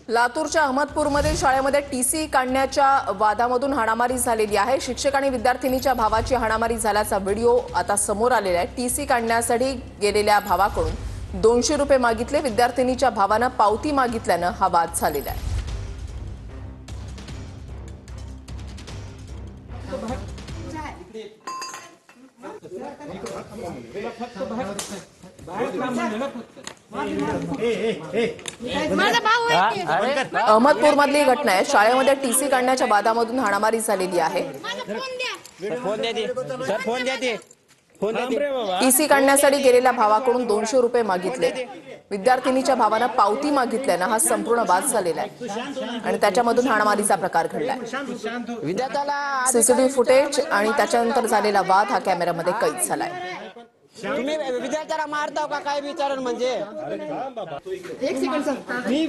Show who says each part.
Speaker 1: लातूरच्या अहमदपूरमधील शाळेमध्ये टीसी काढण्याच्या वादामधून हाणामारी झालेली आहे। शिक्षक आणि विद्यार्थिनीच्या भावाची हाणामारी झाल्याचा व्हिडिओ आता समोर आलेला आहे। टीसी काढण्यासाठी गेलेल्या भावाकडून 200 रुपये मागितले। विद्यार्थिनीच्या भावाने पावती मागितल्याने हा वाद झालेला आहे। अहमदपूरमधली घटना आहे। शाळेमध्ये टीसी काढण्याच्या वादामधून हाणामारी झालेली आहे। टीसी काढण्यासाठी गेलेल्या भावाकडून 200 रुपये मागितले। विद्यार्थिनीच्या भावाने पावती मागितल्याने हा संपूर्ण वाद झालेला आहे आणि त्याच्यामधून हाणामारीचा प्रकार घडलाय। सीसीटीव्ही फुटेज आणि त्याच्यानंतर झालेला वाद हा कॅमेऱ्यामध्ये कैद झालाय।
Speaker 2: तुम्ही विद्यार्थ्याला मारता का काय विचारण म्हणजे एक सेकंड सर मी